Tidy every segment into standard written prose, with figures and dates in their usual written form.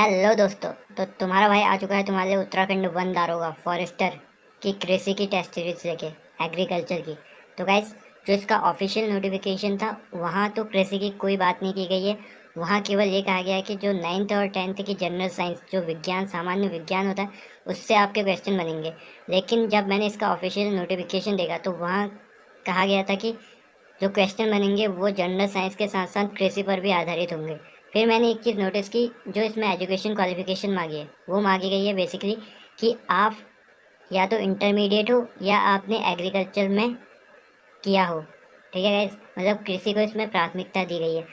Hello दोस्तों। तो तुम्हारा भाई आ चुका है तुम्हारे लिए उत्तराखंड वन दारोगा फॉरेस्टर की कृषि की टेस्ट सीरीज लेके एग्रीकल्चर की। तो गाइस, जो इसका ऑफिशियल नोटिफिकेशन था वहाँ तो कृषि की कोई बात नहीं की गई है। वहाँ केवल ये कहा गया है कि जो 9th और 10th की जनरल साइंस जो विज्ञान सामान्य विज्ञान होता है उससे आपके क्वेश्चन बनेंगे। लेकिन जब मैंने इसका ऑफिशियल नोटिफिकेशन देखा तो वहाँ कहा गया था कि जो क्वेश्चन बनेंगे वो जनरल साइंस के साथ साथ कृषि पर भी आधारित होंगे। फिर मैंने एक चीज़ नोटिस की, जो इसमें एजुकेशन क्वालिफिकेशन मांगी है वो मांगी गई है बेसिकली कि आप या तो इंटरमीडिएट हो या आपने एग्रीकल्चर में किया हो। ठीक है गाइस, मतलब कृषि को इसमें प्राथमिकता दी गई है।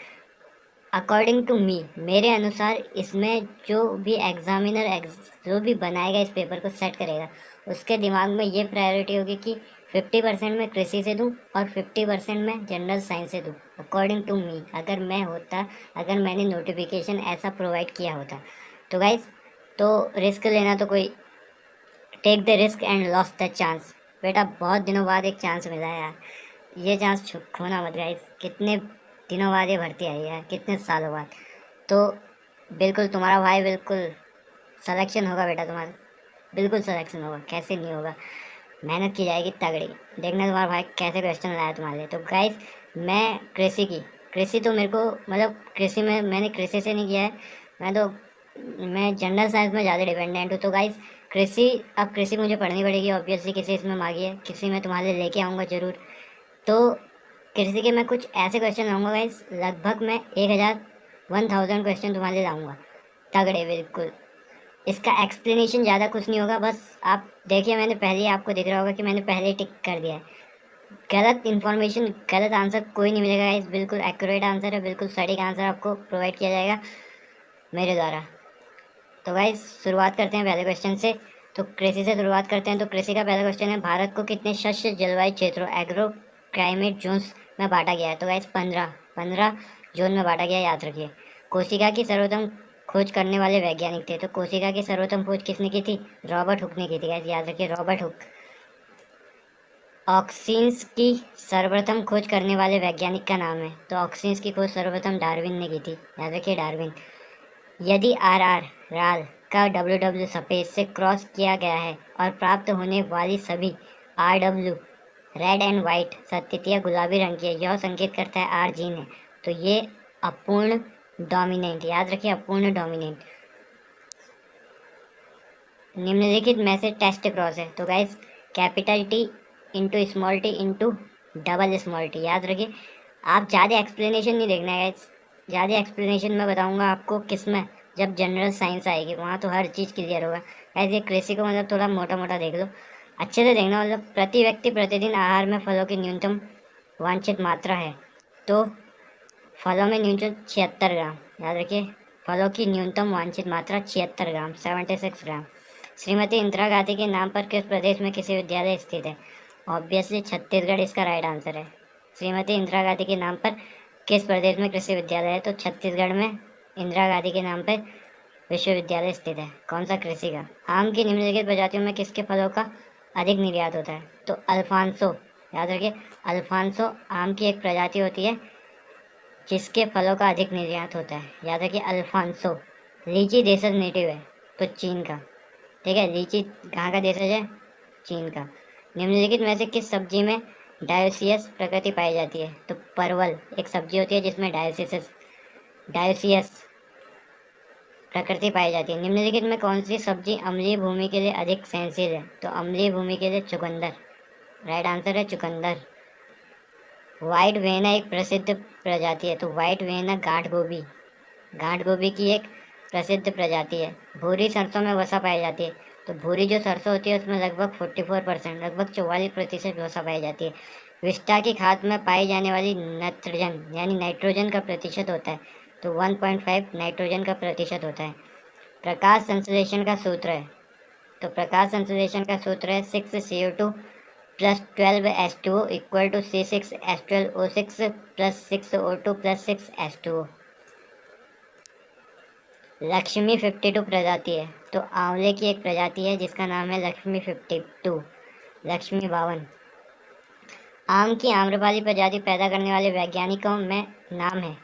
अकॉर्डिंग टू मी, मेरे अनुसार इसमें जो भी एग्जामिनर जो भी बनाएगा इस पेपर को सेट करेगा उसके दिमाग में ये प्रायोरिटी होगी कि 50% मैं कृषि से दूँ और 50% मैं जनरल साइंस से दूँ। अकॉर्डिंग टू मी, अगर मैंने नोटिफिकेशन ऐसा प्रोवाइड किया होता तो गाइज, तो रिस्क लेना तो कोई take the risk and loss the chance. बेटा, बहुत दिनों बाद एक चांस मिला है यार, ये चांस खोना मत गाइज। कितने दिनों बाद ये भर्ती आई है, कितने सालों बाद। तो बिल्कुल तुम्हारा भाई बिल्कुल सिलेक्शन होगा बेटा, तुम्हारा बिल्कुल सिलेक्शन होगा, कैसे नहीं होगा। मेहनत की जाएगी तगड़ी। देखना तुम्हारा भाई कैसे क्वेश्चन लाया तुम्हारे लिए। तो गाइस, मैं कृषि तो मेरे को मतलब कृषि में मैंने कृषि से नहीं किया है। मैं जनरल साइंस में ज़्यादा डिपेंडेंट हूँ। तो गाइस, कृषि मुझे पढ़नी पड़ेगी ऑब्वियसली। किसी इसमें मांगी है, किसी में तुम्हारे लिए लेके आऊँगा ज़रूर। तो कृषि के मैं कुछ ऐसे क्वेश्चन लाऊंगा गाइस, लगभग मैं 1000 क्वेश्चन तुम्हारे लिए लाऊंगा तगड़े बिल्कुल। इसका एक्सप्लेनेशन ज़्यादा कुछ नहीं होगा, बस आप देखिए, मैंने पहले ही आपको दिख रहा होगा कि मैंने पहले ही टिक कर दिया है। गलत इन्फॉर्मेशन, गलत आंसर कोई नहीं मिलेगा गाइस, बिल्कुल एक्यूरेट आंसर है, बिल्कुल सटीक आंसर आपको प्रोवाइड किया जाएगा मेरे द्वारा। तो गाइस, शुरुआत करते हैं पहले क्वेश्चन से। तो कृषि से शुरुआत करते हैं। तो कृषि का पहला क्वेश्चन है, भारत को कितने शस्य जलवायु क्षेत्रों एग्रो क्लाइमेट जोन्स में बांटा गया है? तो गाइस, 15 जोन में बांटा गया, याद रखिए। कोशिका की सर्वोत्तम खोज करने वाले वैज्ञानिक थे। तो कोशिका की सर्वोत्तम खोज किसने की थी? रॉबर्ट हुक ने की थी गाइस, याद रखिए, रॉबर्ट हुक। ऑक्सीन्स की सर्वप्रथम खोज करने वाले वैज्ञानिक का नाम है? तो ऑक्सीन्स की खोज सर्वप्रथम डार्विन ने की थी, याद रखिए, डार्विन। यदि RR राल का WW सफ़ेद से क्रॉस किया गया है और प्राप्त होने वाली सभी RW रेड एंड वाइट सततियाँ गुलाबी रंग की है, यह संकेत करता है R जीन है। तो ये अपूर्ण डोमिनेंट, याद रखिए, अपूर्ण डोमिनेंट। निम्नलिखित में से टेस्ट क्रॉस है? तो guys, capital T into small T into double small T, याद रखिए। आप ज़्यादा एक्सप्लेनेशन नहीं देखना है गाइस, ज़्यादा एक्सप्लेनेशन मैं बताऊंगा आपको किसमें, जब जनरल साइंस आएगी वहाँ तो हर चीज़ क्लियर होगा। गाइस, ये कृषि को मतलब थोड़ा मोटा मोटा देख लो, अच्छे से देखना। मतलब प्रति व्यक्ति प्रतिदिन आहार में फलों की न्यूनतम वांछित मात्रा है। तो फलों में न्यूनतम 76 ग्राम, याद रखिए, फलों की न्यूनतम वांछित मात्रा 76 ग्राम, 76 ग्राम। श्रीमती इंदिरा गांधी के नाम पर किस प्रदेश में कृषि विद्यालय स्थित है? ऑब्वियसली छत्तीसगढ़ इसका राइट आंसर है। श्रीमती इंदिरा गांधी के नाम पर किस प्रदेश में कृषि विद्यालय है? तो छत्तीसगढ़ में इंदिरा गांधी के नाम पर विश्वविद्यालय स्थित है। कौन सा? कृषि का। आम की निम्नलिखित प्रजातियों में किसके फलों का अधिक निर्यात होता है? तो अल्फांसो, याद रखिए, अल्फांसो आम की एक प्रजाति होती है जिसके फलों का अधिक निर्यात होता है, याद रखिए, अल्फांसो। लीची देशज नेटिव है, तो चीन का। ठीक है, लीची कहाँ का देशज है? चीन का। निम्नलिखित में से किस सब्जी में डायोसियस प्रकृति पाई जाती है? तो परवल एक सब्जी होती है जिसमें डायोसियस प्रकृति पाई जाती है। निम्नलिखित में कौन सी सब्जी अम्लीय भूमि के लिए अधिक सहनशील है? तो अम्लीय भूमि के लिए चुकंदर, राइट आंसर है चुकंदर। व्हाइट वेना एक प्रसिद्ध प्रजाति है? तो व्हाइट वेना गांठ गोभी की एक प्रसिद्ध प्रजाति है। भूरी सरसों में वसा पाई जाती है? तो भूरी जो सरसों होती है उसमें लगभग 44%, लगभग 44% वसा पाई जाती है। विस्टा की खाद में पाई जाने वाली नत्रजन यानी नाइट्रोजन का प्रतिशत होता है? तो 1.5 नाइट्रोजन का प्रतिशत होता है। प्रकाश संश्लेषण का सूत्र है? तो प्रकाश संश्लेषण का सूत्र है 6CO2 plus 12H2O equal to C6H12O6 plus 6O2 plus 6H2O। Lakshmi 52 प्रजाति है? तो आंवले की एक प्रजाति है जिसका नाम है लक्ष्मी 52, लक्ष्मी 52। आम की आम्रपाली प्रजाति पैदा करने वाले वैज्ञानिकों में नाम है?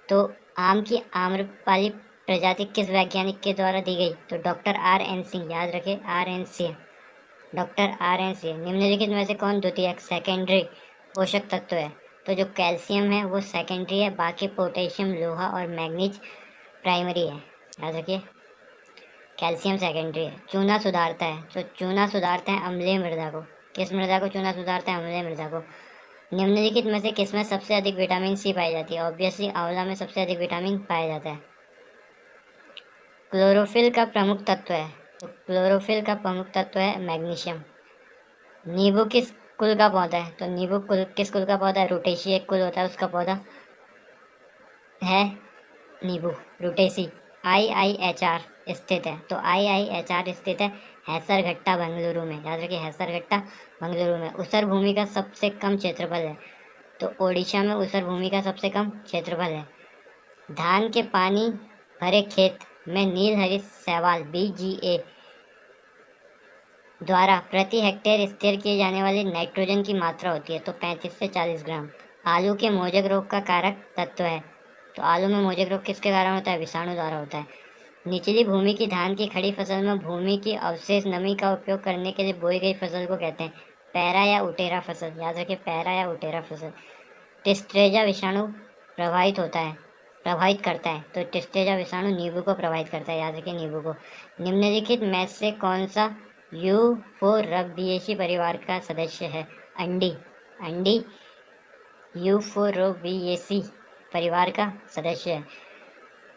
तो आम की आम्रपाली प्रजाति किस वैज्ञानिक के द्वारा दी गई? तो डॉक्टर आर एन सिंह, याद रखें R N Singh, doctor R N Singh. निम्नलिखित में से कौन द्वितीयक सेकेंडरी पोषक तत्व है? तो जो कैल्शियम है वो सेकेंडरी है, बाकी पोटेशियम, लोहा और मैग्नीज प्राइमरी है, याद रखिए कैल्शियम सेकेंडरी है। चूना सुधारता है, तो चूना सुधारता है अम्लीय मृदा को। किस मृदा को चूना सुधारता है? अम्लीय मृदा को। निम्नलिखित में से किसमें सबसे अधिक विटामिन सी पाई जाती है? ऑब्वियसली आंवला में सबसे अधिक विटामिन पाया जाता है। क्लोरोफिल का प्रमुख तत्व है, तो क्लोरोफिल का प्रमुख तत्व है मैग्नीशियम। नींबू किस कुल का पौधा है? तो नींबू कुल किस कुल का पौधा है? रूटेसी एक कुल होता है, उसका पौधा है नींबू, रूटेसी। IIHR स्थित है, तो IIHR स्थित है हैसरघट्टा बेंगलुरु में, याद रखिए हैसरघट्टा बेंगलुरु में। ऊसर भूमि का सबसे कम क्षेत्रफल है, तो ओडिशा में ऊसर भूमि का सबसे कम क्षेत्रफल है। धान के पानी भरे खेत में नीलहरित शैवाल BGA द्वारा प्रति हेक्टेयर स्थिर किए जाने वाली नाइट्रोजन की मात्रा होती है, तो 35 से 40 ग्राम। आलू के मोजक रोग का कारक तत्व है, तो आलू में मोजक रोग किसके कारण होता है? विषाणु द्वारा होता है। निचली भूमि की धान की खड़ी फसल में भूमि की अवशेष नमी का उपयोग करने के लिए बोई गई फसल को कहते हैं पैरा या उटेरा फसल, याद रखिए पैरा या उटेरा फसल। टिस्ट्रेजा विषाणु प्रभावित करता है, तो टिस्ट्रेजा विषाणु नींबू को प्रभावित करता है, याद रखिए नींबू को। निम्नलिखित में से कौन सा यूफोरबिएसी परिवार का सदस्य है? अंडी यूफोरबिएसी परिवार का सदस्य है।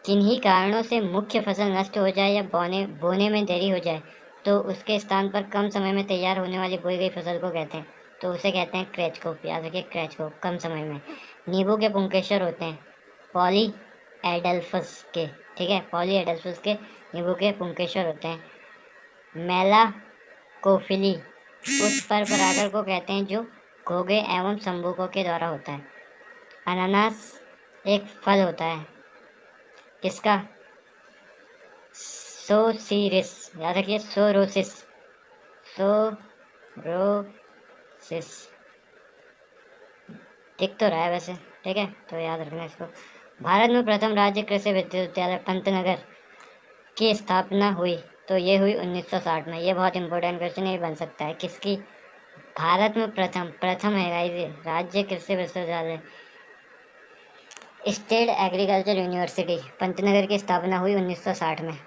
किन्हीं कारणों से मुख्य फसल नष्ट हो जाए या बोने में देरी हो जाए तो उसके स्थान पर कम समय में तैयार होने वाली बोई गई फसल को कहते हैं, तो उसे कहते हैं क्रैचकोप, याद रखिए क्रैचकोप, कम समय में। नींबू के पुंकेसर होते हैं पॉली एडल्फस के, ठीक है, पॉली एडल्फस के नींबू के पुंकेसर होते हैं। मेलाकोफिली उस पर परागण को कहते हैं जो घोंघे एवं संभोगों के द्वारा होता है। अनानास एक फल होता है, किसका? सोसिरिस, याद रखिए सोरोसिस, दिख तो रहा है वैसे, ठीक है, तो याद रखना इसको। भारत में प्रथम राज्य कृषि विश्वविद्यालय पंतनगर की स्थापना हुई, तो ये हुई 1960 में। ये बहुत इंपॉर्टेंट क्वेश्चन ये बन सकता है, किसकी? भारत में प्रथम है गाइस राज्य कृषि विश्वविद्यालय, स्टेट एग्रीकल्चर यूनिवर्सिटी पंतनगर की स्थापना हुई 1960 में।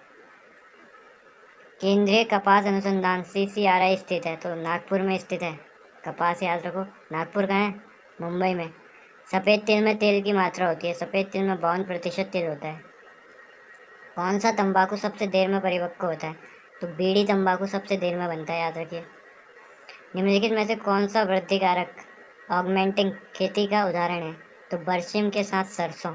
केंद्रीय कपास अनुसंधान CCRI स्थित है, तो नागपुर में स्थित है। कपास याद रखो, नागपुर कहाँ है? मुंबई में। सफ़ेद तिल में तेल की मात्रा होती है, सफ़ेद तिल में 52% तेल होता है। कौन सा तंबाकू सबसे देर में परिपक्व होता है? तो बीड़ी तंबाकू सबसे देर में बनता है, याद रखिए। निम्नलिखित में से कौन सा वृद्धिकारक ऑगमेंटिंग खेती का उदाहरण है? तो बरसिम के साथ सरसों,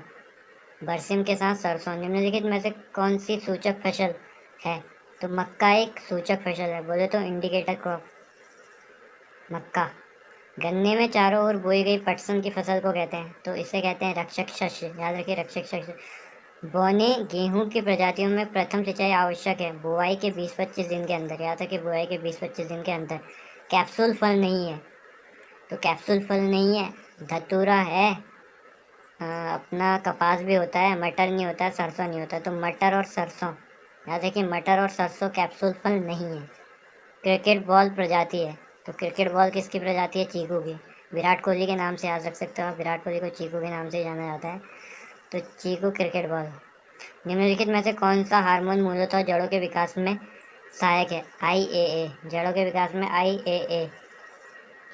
बरसिम के साथ सरसों। निम्नलिखित में से कौन सी सूचक फसल है? तो मक्का एक सूचक फसल है, बोले तो इंडिकेटर क्रॉप मक्का। गन्ने में चारों ओर बोई गई पटसन की फसल को कहते हैं, तो इसे कहते हैं रक्षक शस्य, याद रखिए रक्षक शस्य। बोने गेहूं की प्रजातियों में प्रथम सिंचाई आवश्यक है बुआई के 20-25 दिन के अंदर, याद रखिए बुआई के 20-25 दिन के अंदर। कैप्सूल फल नहीं है, तो कैप्सूल फल नहीं है, धतूरा है, अपना कपास भी होता है, मटर नहीं होता है, सरसों नहीं होता है, तो मटर और सरसों, याद रखिए मटर और सरसों कैप्सूल फल नहीं है। क्रिकेट बॉल प्रजाति है, तो क्रिकेट बॉल किसकी प्रजाति है? चीकू की। विराट कोहली के नाम से याद रख सकते हो आप, विराट कोहली को चीकू के नाम से जाना जाता है, तो चीकू क्रिकेट बॉल। निम्नलिखित में से कौन सा हार्मोन मूलतः जड़ों के विकास में सहायक है? IAA, जड़ों के विकास में IAA।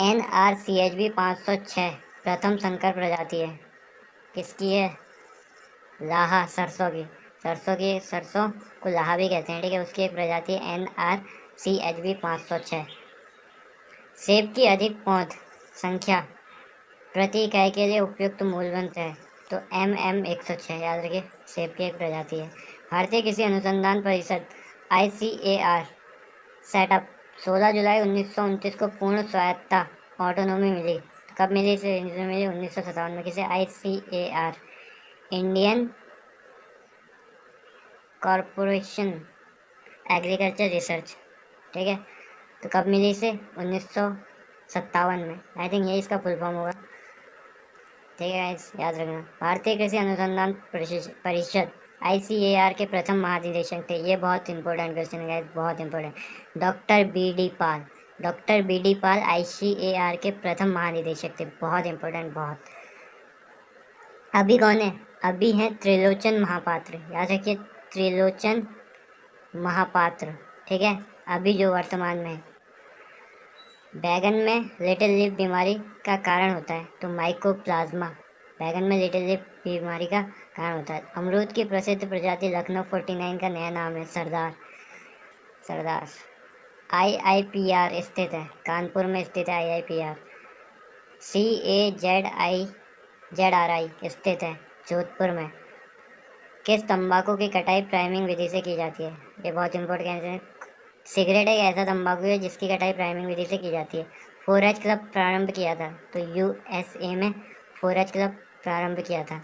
NRCHB 506 प्रथम संकर प्रजाति है, किसकी है? लाहा, सरसों की, सरसों को लाहा भी कहते हैं, ठीक है, उसकी एक प्रजाति है NRCHB 506। सेब की अधिक पौध संख्या प्रति इकाई के लिए उपयुक्त मूलमंत्र है, तो MM106, याद रखिए सेब की एक प्रजाति है। भारतीय कृषि अनुसंधान परिषद ICAR सेटअप 16 जुलाई 1929 को पूर्ण स्वायत्तता ऑटोनोमी मिली। कब मिली? से मिली 1957 में। किसे? ICAR, Indian corporation agriculture research, ठीक है, तो कब मिली इसे? 1957 में। आई थिंक ये इसका फुल फॉर्म होगा, ठीक है गाइस, याद रखना। भारतीय कृषि अनुसंधान परिषद ICAR के प्रथम महानिदेशक थे? ये बहुत इंपॉर्टेंट क्वेश्चन है गाइस, बहुत इंपॉर्टेंट। डॉक्टर BD पाल। डॉक्टर BD पाल ICAR के प्रथम महानिदेशक थे, बहुत इंपॉर्टेंट, बहुत। अभी कौन है? अभी है त्रिलोचन महापात्र, याद रखिए, त्रिलोचन महापात्र, ठीक है, अभी जो वर्तमान में है। बैगन में लिटिल लीफ बीमारी का कारण होता है? तो माइकोप्लाज्मा। बैगन में लिटिल लीफ बीमारी का कारण होता है। अमरूद की प्रसिद्ध प्रजाति लखनऊ 49 का नया नाम है? सरदार। सरदार। IIPR स्थित है? कानपुर में स्थित है IIPR। CAZRI स्थित है जोधपुर में। किस तंबाकू की कटाई प्राइमिंग विधि से की जाती है? ये बहुत इंपॉर्टेंट है। सिगरेट एक ऐसा तंबाकू है जिसकी कटाई प्राइमिंग विधि से की जाती है। 4H क्लब प्रारंभ किया था? तो USA में 4H क्लब प्रारंभ किया था।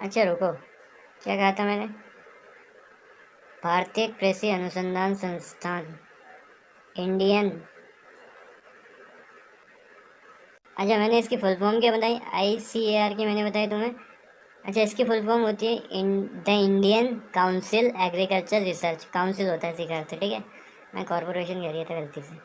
अच्छा रुको, क्या कहा था मैंने? भारतीय कृषि अनुसंधान संस्थान, इंडियन। अच्छा, मैंने इसकी फुल फॉर्म क्या बताई? ICAR की मैंने बताई तुम्हें। अच्छा, इसकी फुल फॉर्म होती है the Indian council agriculture research council होता है इसका अर्थ, ठीक है। मैं कॉर्पोरेशन कह रही था गलती से।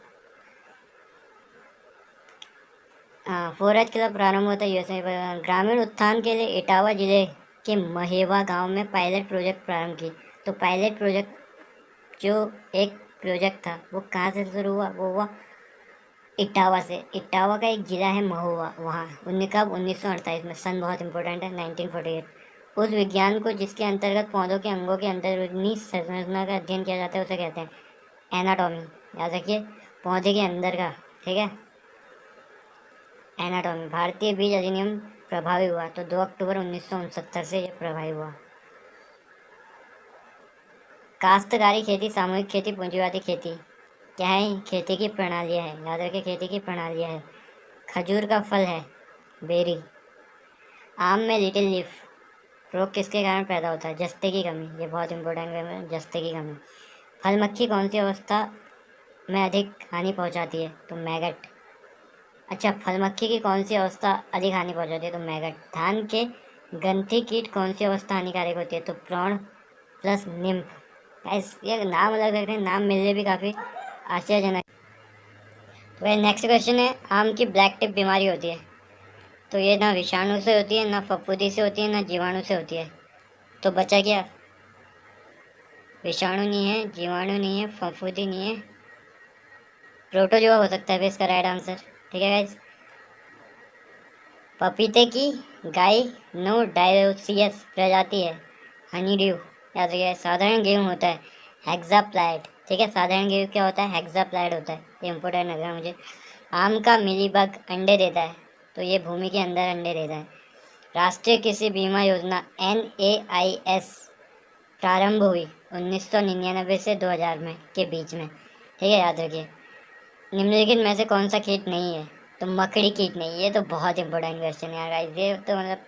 हाँ, 4H क्लब प्रारंभ होता है USA। ग्रामीण उत्थान के लिए इटावा जिले के महेवा गांव में पायलट प्रोजेक्ट प्रारंभ की। तो पायलट प्रोजेक्ट जो एक प्रोजेक्ट था वो कहाँ से शुरू हुआ? वो हुआ इटावा से। इटावा का एक जिला है महुआ, वहाँ। कब? 1948 में। सन बहुत इंपॉर्टेंट है, 1948। उस विज्ञान को जिसके अंतर्गत पौधों के अंगों के अंदरूनी संरचना का अध्ययन किया जाता है उसे कहते हैं एनाटॉमी। याद रखिए, पौधे के अंदर का, ठीक है, एनाटॉमी। भारतीय बीज अधिनियम प्रभावी हुआ? तो 2 अक्टूबर 1969 से यह प्रभावी हुआ। काश्तकारी खेती, सामूहिक खेती, पूंजीवादी खेती क्या है? खेती की प्रणालियाँ है, याद रखिए, खेती की प्रणालियाँ है। खजूर का फल है बेरी। आम में लिटिल लीफ रोग किसके कारण पैदा होता है? जस्ते की कमी। ये बहुत इंपॉर्टेंट है, जस्ते की कमी। फल मक्खी कौन सी अवस्था में अधिक हानि पहुंचाती है? तो मैगट। अच्छा, फल मक्खी की कौन सी अवस्था अधिक हानि पहुंचाती है? तो मैगट। धान के ग्रंथि कीट कौन सी अवस्था हानिकारक होती है? तो प्रण प्लस निम्फ। ये नाम अलग रख रहे हैं, नाम मिलने भी काफ़ी आश्चर्यजनक। तो नेक्स्ट क्वेश्चन है, आम की ब्लैक टिप बीमारी होती है? तो ये ना विषाणु से होती है, ना फफूंदी से होती है, ना जीवाणु से होती है। तो बचा क्या? विषाणु नहीं है, जीवाणु नहीं है, फफूंदी नहीं है, प्रोटोजोआ हो सकता है इसका राइट आंसर, ठीक है गाइस। पपीते की गाइनोडायोसियस प्रजाति है हनीड्यू। याद रखिए, साधारण गेहूँ होता है हेक्साप्लाइड, ठीक है, साधारण गेहूँ क्या होता है? हेक्साप्लाइड होता है। ये इंपॉर्टेंट लग रहा है मुझे। आम का मिलीबग अंडे देता है? तो ये भूमि के अंदर अंडे देता है। राष्ट्रीय कृषि बीमा योजना NAIS प्रारंभ हुई 1999 से 2000 में के बीच में, ठीक है, याद रखिए। निम्नलिखित में से कौन सा कीट नहीं है? तो मकड़ी कीट नहीं। ये तो बहुत इंपॉर्टेंट क्वेश्चन है यार गाइस, ये तो मतलब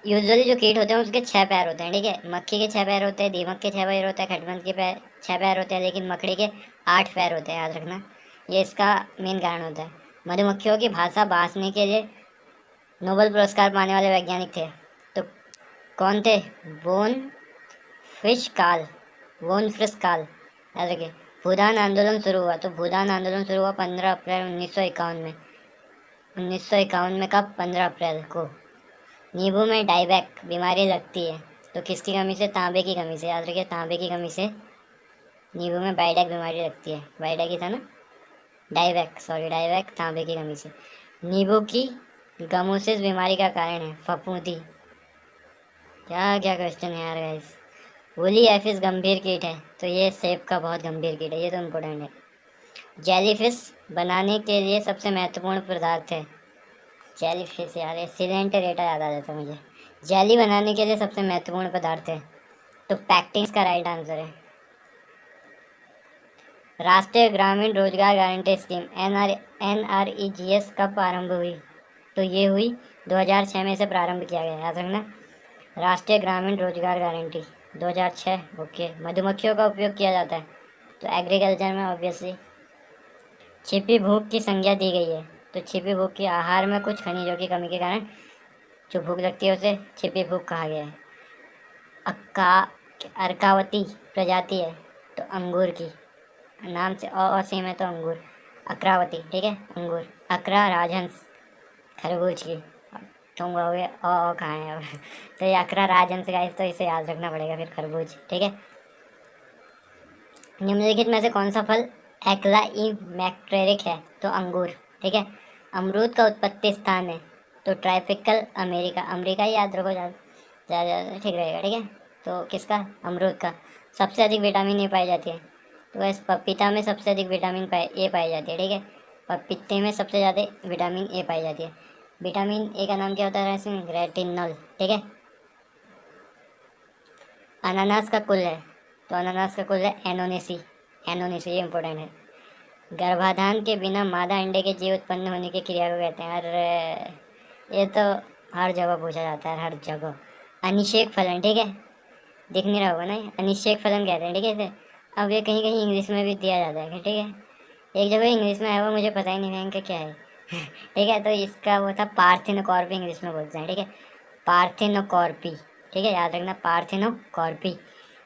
यूजुअली जो कीट होते हैं उसके 6 पैर होते हैं, ठीक है। मक्खी के 6 पैर होते हैं, दीमक के 6 पैर होते हैं, खटमल के 6 पैर होते हैं, लेकिन मकड़ी के 8 पैर होते हैं, याद रखना। ये इसका मेन कारण होता है। मधुमक्खियों की भाषा बांसने के लिए नोबेल पुरस्कार पाने वाले वैज्ञानिक थे? तो कौन थे? बोन फिश काल। बोन फिश काल, याद रखिए। भूदान आंदोलन शुरू हुआ? तो भूदान आंदोलन शुरू हुआ 15 अप्रैल 1951 में। 1951 में कब? 15 अप्रैल को। नींबू में डाइबैक बीमारी लगती है? तो किसकी कमी से? तांबे की कमी से, याद रखिए, तांबे की कमी से नींबू में बाइडैक बीमारी लगती है। बाइडैक ही था ना, डाइबैक, सॉरी, डाइबैक तांबे की कमी से। नींबू की गमोसिस बीमारी का कारण है? फफूंदी। क्या क्या क्वेश्चन है यार गाइस। वुली एफिस गंभीर कीट है? तो ये सेब का बहुत गंभीर कीट है, ये तो इम्पोर्टेंट है। जेलीफिश बनाने के लिए सबसे महत्वपूर्ण पदार्थ है? जेलीफिश, यार ये सिलेंटरेटा याद आ जाता है मुझे। जेली बनाने के लिए सबसे महत्वपूर्ण पदार्थ है? तो पैक्टिन का राइट आंसर है। राष्ट्रीय ग्रामीण रोजगार गारंटी स्कीम NREGS कब आरंभ हुई? तो ये हुई 2006 में से प्रारंभ किया गया, याद रखना। राष्ट्रीय ग्रामीण रोजगार गारंटी 2006, ओके। मधुमक्खियों का उपयोग किया जाता है? तो एग्रीकल्चर में ऑब्वियसली। छिपी भूख की संज्ञा दी गई है? तो छिपी भूख की आहार में कुछ खनिजों की कमी के कारण जो भूख लगती है उसे छिपी भूख कहा गया है। अक्का अर्कावती प्रजाति है तो अंगूर की, नाम से और सेम है तो अंगूर। अक्रावती, ठीक है, अंगूर। अकरा राजहंस खरबूज की, तुम कहोगे ओ कहाँ है अब तो ये अकरा राजहंस गाइस, तो इसे याद रखना पड़ेगा फिर, खरबूज, ठीक है। निम्नलिखित में से कौन सा फल एक्ला ई मैक्टेरिक है तो अंगूर, ठीक है। अमरूद का उत्पत्ति स्थान है तो ट्राइपिकल अमेरिका, अमेरिका ही याद रखो, ज़्यादा ठीक रहेगा, ठीक है। तो किसका, अमरूद का। सबसे अधिक विटामिन ए पाई जाती है तो वैसे पपीता में सबसे अधिक विटामिन ए पाई जाती है, ठीक है। पपीते में सबसे ज़्यादा विटामिन ए पाई जाती है। विटामिन ए का नाम क्या होता है इसमें, रेटिनॉल, ठीक है। अनानास का कुल है तो अनानास का कुल है एनोनेसी, एनोनेसी, ये इंपॉर्टेंट है। गर्भाधान के बिना मादा अंडे के जीव उत्पन्न होने की क्रिया को कहते हैं। अरे ये तो हर जगह पूछा जाता है, हर जगह। अनिषेक फलन, ठीक है, दिख नहीं रहा होगा ना, अनिषेक फलन कहते हैं, ठीक है इसे। अब ये कहीं कहीं इंग्लिश में भी दिया जाता है, ठीक है। एक जगह इंग्लिश में आया हुआ, मुझे पता ही नहीं है इनका क्या है ठीक है। तो इसका वो था पार्थिनोकॉर्पी, इंग्लिश में बोलते हैं, ठीक है, पार्थिनोकॉर्पी, ठीक है, याद रखना, पार्थिनोकॉर्पी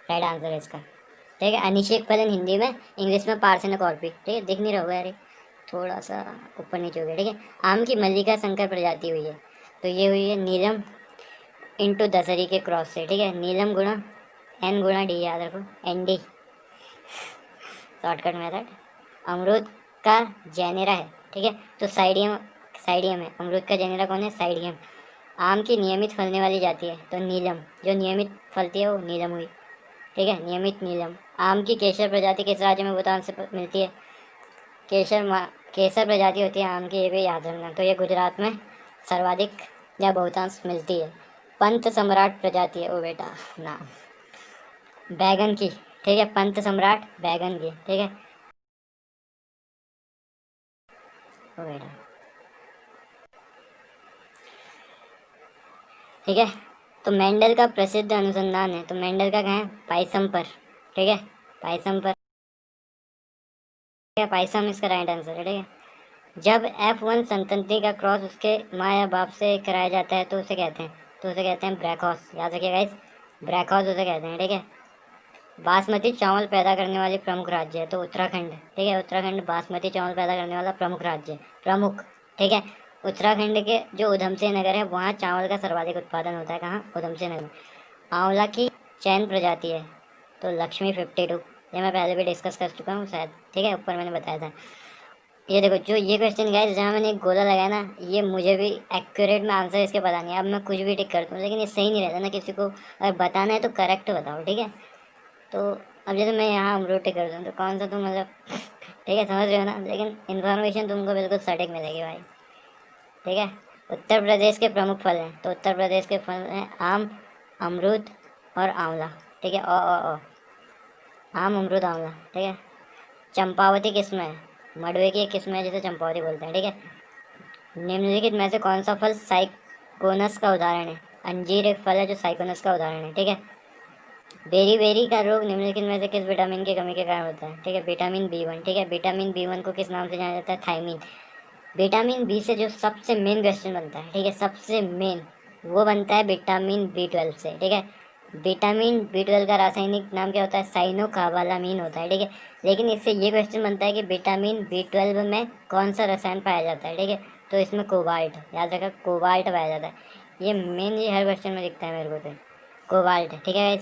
राइट आंसर है इसका, ठीक है। अनिषेक फलन हिंदी में, इंग्लिश में पार्थिनोकॉर्पी, ठीक है, दिख नहीं रहा होगा यार, थोड़ा सा ऊपर नीचे हो गया, ठीक है। आम की मल्लिका संकर प्रजाति हुई है तो ये हुई है नीलम इंटू दशहरी के क्रॉस से, ठीक है। नीलम गुणा एन गुणा डी, याद रखो, एन डी, शॉर्टकट मेथड। अमरूद का जेनेरा है, ठीक है, तो साइडियम, साइडियम है। अमरूद का जेनेरा कौन है, साइडियम। आम की नियमित फलने वाली जाति है तो नीलम, जो नियमित फलती है वो नीलम हुई, ठीक है, नियमित नीलम। आम की केसर प्रजाति किस राज्य में भूटान से मिलती है, केसर प्रजाति होती है आम की, ये भी याद रखना। तो ये गुजरात में सर्वाधिक या बहुतांश मिलती है। पंत सम्राट प्रजाति है, ओ बेटा नाम, बैगन की, ठीक है, पंत सम्राट बैगन की, ठीक है, ओ बेटा, ठीक है। तो मेंडल का प्रसिद्ध अनुसंधान है तो मेंडल का क्या है, पाइसम पर, ठीक है, पाइसम पर, पाइसम इसका राइट आंसर है, ठीक है। जब F1 संतति का क्रॉस उसके माँ या बाप से कराया जाता है तो उसे कहते हैं, ब्रैकहॉर्स, याद रखिएगा गाइस, ब्रैकहॉर्स उसे कहते हैं, ठीक है। बासमती चावल पैदा करने वाले प्रमुख राज्य है तो उत्तराखंड, ठीक है, उत्तराखंड बासमती चावल पैदा करने वाला प्रमुख राज्य है, प्रमुख, ठीक है। उत्तराखंड के जो उधमसिंह नगर है वहाँ चावल का सर्वाधिक उत्पादन होता है, कहाँ, उधमसिंह नगर। आंवला की चयन प्रजाति है तो लक्ष्मी 52, ये मैं पहले भी डिस्कस कर चुका हूँ शायद, ठीक है, ऊपर मैंने बताया था। ये देखो जो ये क्वेश्चन गाइस जहाँ मैंने एक गोला लगाया ना, ये मुझे भी एक्यूरेट में आंसर इसके पता नहीं है। अब मैं कुछ भी टिक करता हूँ लेकिन ये सही नहीं रहता ना, किसी को अगर बताना है तो करेक्ट बताओ, ठीक है। तो अब जैसे मैं यहाँ अमरूद टिक कर दूँ तो कौन सा तुम मतलब ठीक है, समझ रहे हो ना, लेकिन इन्फॉर्मेशन तुमको बिल्कुल सटीक मिलेगी भाई, ठीक है। उत्तर प्रदेश के प्रमुख फल हैं तो उत्तर प्रदेश के फल हैं आम, अमरूद और आंवला, ठीक है, ओ आम, अमरूद, आंवला, ठीक है। चंपावती किस्म है, मडवे की एक किस्म है जिसे चंपावती बोलते हैं, ठीक है। निम्नलिखित में से कौन सा फल साइकोनस का उदाहरण है, अंजीर एक फल है जो साइकोनस का उदाहरण है, ठीक है। बेरी का रोग निम्नलिखित में से किस विटामिन की कमी के कारण होता है, ठीक है, विटामिन B1, ठीक है। विटामिन B1 को किस नाम से जाना जाता है, थायमिन। विटामिन बी से जो सबसे मेन क्वेश्चन बनता है, ठीक है, सबसे मेन वो बनता है विटामिन B12 से, ठीक है। विटामिन B12 का रासायनिक नाम क्या होता है, साइनोकाबालामीन होता है, ठीक है। लेकिन इससे ये क्वेश्चन बनता है कि विटामिन B12 में कौन सा रसायन पाया जाता है, ठीक है, तो इसमें कोबाल्ट, याद रखा, कोबाल्ट पाया जाता है। ये मेन, ये हर क्वेश्चन में दिखता है मेरे को, तो कोबाल्ट, ठीक है।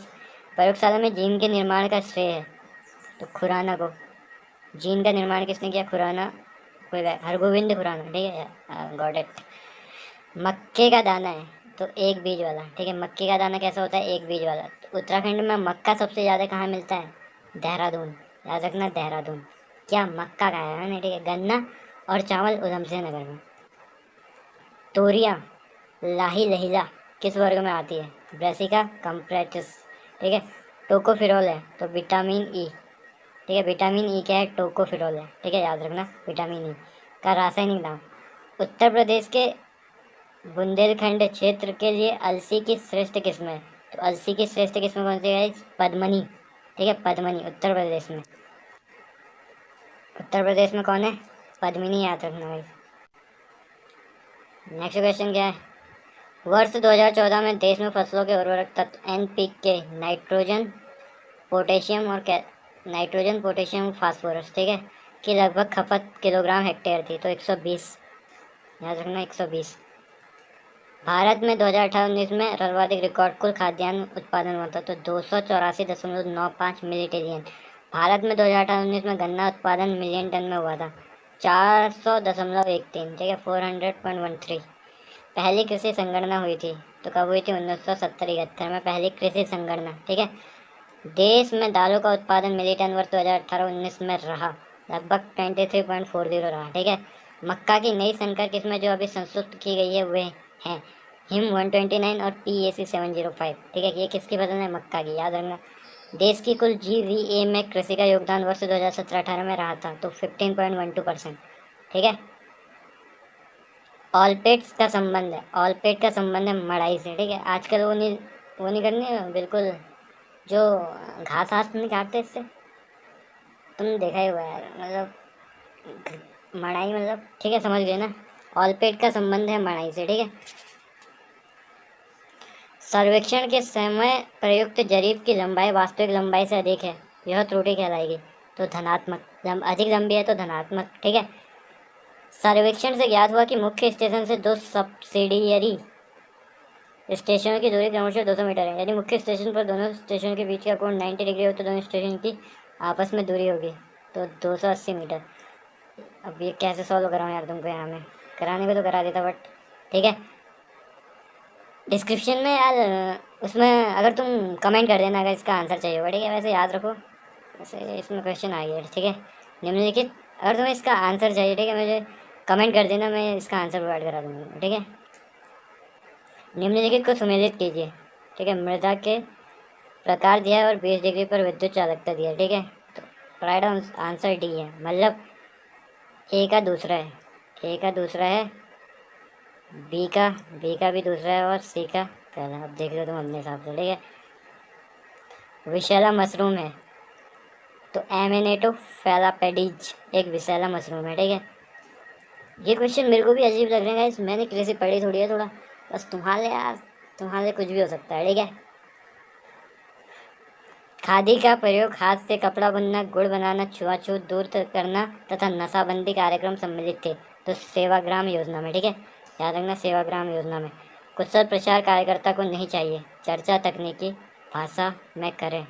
प्रयोगशाला में जीन के निर्माण का श्रेय है तो खुराना को, जीन का निर्माण किसने किया, खुराना, कोई हरगोविंद खुराना, ठीक है, गॉट इट। मक्के का दाना है तो एक बीज वाला, ठीक है, मक्के का दाना कैसा होता है, एक बीज वाला। तो उत्तराखंड में मक्का सबसे ज़्यादा कहाँ मिलता है, देहरादून, याद रखना, देहरादून। क्या, मक्का का है ना, ठीक है। गन्ना और चावल उधमसिंह नगर में। तोरिया लाही लहीला किस वर्ग में आती है, ब्रेसिका कंप्रेटिस, ठीक है। टोकोफिरोल है तो विटामिन ई, ठीक है, विटामिन ई क्या है, टोकोफिरोल है, ठीक है, याद रखना, विटामिन ई का रासायनिक नाम। उत्तर प्रदेश के बुंदेलखंड क्षेत्र के लिए अलसी की श्रेष्ठ किस्म है तो अलसी की श्रेष्ठ किस्म कौन सी है, पद्मनी, ठीक है, पद्मनी, उत्तर प्रदेश में। उत्तर प्रदेश में कौन है, पद्मिनी, याद रखना भाई। नेक्स्ट क्वेश्चन क्या है, वर्ष 2014 में देश में फसलों के उर्वरक तत्व NPK, नाइट्रोजन पोटेशियम फास्फोरस, ठीक है, की लगभग खपत किलोग्राम हेक्टेयर थी, तो 120, याद रखना 120। भारत में 2018-19 में सर्वाधिक रिकॉर्ड कुल खाद्यान्न उत्पादन हुआ था, तो 284.95 मिलियन। भारत में 2018-19 में गन्ना उत्पादन मिलियन टन में हुआ था 400.13, ठीक है, 400.13। पहली कृषि संगणना हुई थी तो कब हुई थी? 1970-71 में पहली कृषि संगणना, ठीक है। देश में दालों का उत्पादन मिलियन टन वर्ष 2018-19 में रहा लगभग 23.40 रहा, ठीक है। मक्का की नई संकर किस्में जो अभी संशोधित की गई है वे हैं हिम 129 और PAC 705, ठीक है। ये किसकी फसल है? मक्का की, याद रखना। देश की कुल GVA में कृषि का योगदान वर्ष 2017-18 में रहा था तो 15.12%, ठीक है। ऑलपेट्स का संबंध है, ऑलपेट का संबंध है मड़ाई से, ठीक है। आजकल वो नहीं करनी है बिल्कुल, जो घास हाथ नहीं काटते इससे, तुमने देखा ही हुआ यार, मतलब मड़ाई, मतलब ठीक है, समझ गए ना। ऑलपेट का संबंध है मड़ाई से, ठीक है। सर्वेक्षण के समय प्रयुक्त जरीब की लंबाई वास्तविक लंबाई से अधिक है, यह त्रुटि कहलाएगी, तो धनात्मक। अधिक लंबी है तो धनात्मक, ठीक है। सर्वेक्षण से ज्ञात हुआ कि मुख्य स्टेशन से 2 सब्सिडियरी स्टेशनों की दूरी क्रमशः 200 मीटर है। यदि मुख्य स्टेशन पर दोनों स्टेशनों के बीच का कोण 90 डिग्री हो तो दोनों स्टेशन की आपस में दूरी होगी तो 280 मीटर। अब ये कैसे सॉल्व कराऊँ यार तुमको, यहाँ में कराने को तो करा देता, बट ठीक है। डिस्क्रिप्शन में यार उसमें अगर तुम कमेंट कर देना अगर इसका आंसर चाहिए होगा, ठीक है। वैसे याद रखो, वैसे इसमें क्वेश्चन आ गया, ठीक है। निम्नलिखित, अगर तुम्हें इसका आंसर चाहिए, ठीक है, मुझे कमेंट कर देना, मैं इसका आंसर प्रोवाइड करा दूँगा, ठीक है। निम्नलिखित को सुमेलित कीजिए, ठीक है। मृदा के प्रकार दिया है और 20 डिग्री पर विद्युत चालकता दिया है, ठीक है। तो राइट आंसर डी है, मतलब ए का दूसरा है, ए का दूसरा है, बी का भी दूसरा है और सी का पहला। अब देख लो तुम अपने हिसाब से, ठीक है। विशैला मशरूम है तो एमेनेटो फैलापेडीज एक विशैला मशरूम है, ठीक है। ये क्वेश्चन मेरे को भी अजीब लग रहे हैं, मैंने कृषि पढ़ी थोड़ी है, थोड़ा बस तुम्हारे यार, तुम्हारे कुछ भी हो सकता है, ठीक है। खादी का प्रयोग हाथ से कपड़ा बुनना, गुड़ बनाना, छुआछूत दूर करना तथा नशाबंदी कार्यक्रम सम्मिलित थे तो सेवाग्राम योजना में, ठीक है। याद रखना, सेवाग्राम योजना में। कुशल प्रचार कार्यकर्ता को नहीं चाहिए, चर्चा तकनीकी भाषा में करें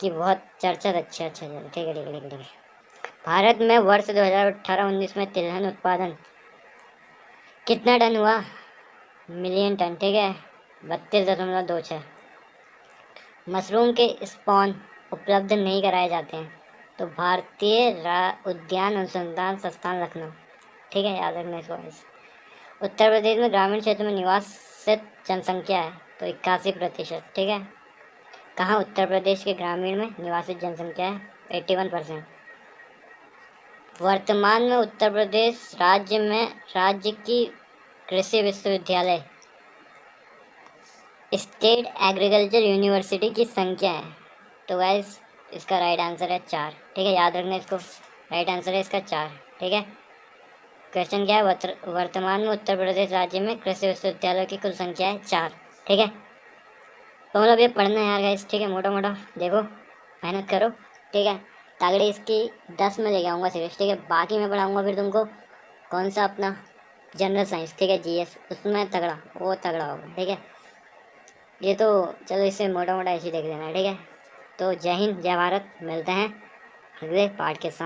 कि बहुत चर्चा अच्छा चले, ठीक है, ठीक है, ठीक है। भारत में वर्ष 2018-19 में तिलहन उत्पादन कितना टन हुआ? मिलियन टन, ठीक है, 32.26। मशरूम के स्पॉन उपलब्ध नहीं कराए जाते हैं तो भारतीय उद्यान अनुसंधान संस्थान लखनऊ, ठीक है, याद रखना इसको। उत्तर प्रदेश में ग्रामीण क्षेत्र में निवासित जनसंख्या है तो 81%, ठीक है। कहाँ? उत्तर प्रदेश के ग्रामीण में निवासित जनसंख्या है 81%। वर्तमान में उत्तर प्रदेश राज्य की कृषि विश्वविद्यालय स्टेट एग्रीकल्चर यूनिवर्सिटी की संख्या है, तो गाइस इसका राइट आंसर है 4, ठीक है, याद रखना इसको। राइट आंसर है इसका 4, ठीक है। क्वेश्चन क्या है? वर्तमान में उत्तर प्रदेश राज्य में कृषि विश्वविद्यालय की कुल संख्या है 4, ठीक है। तो मतलब ये पढ़ना है यार गाइस, ठीक है, मोटा मोटा देखो, मेहनत करो, ठीक है। तागड़े इसकी 10 में लेके आऊँगा सीरीज, ठीक है। बाकी मैं पढ़ाऊँगा फिर तुमको कौन सा अपना जनरल साइंस, ठीक है, GS, उसमें तगड़ा होगा, ठीक है। ये तो चलो इससे मोटा मोटा ऐसे देख लेना, ठीक है। तो जय हिंद, जय भारत, मिलते हैं अगले पार्ट के साथ।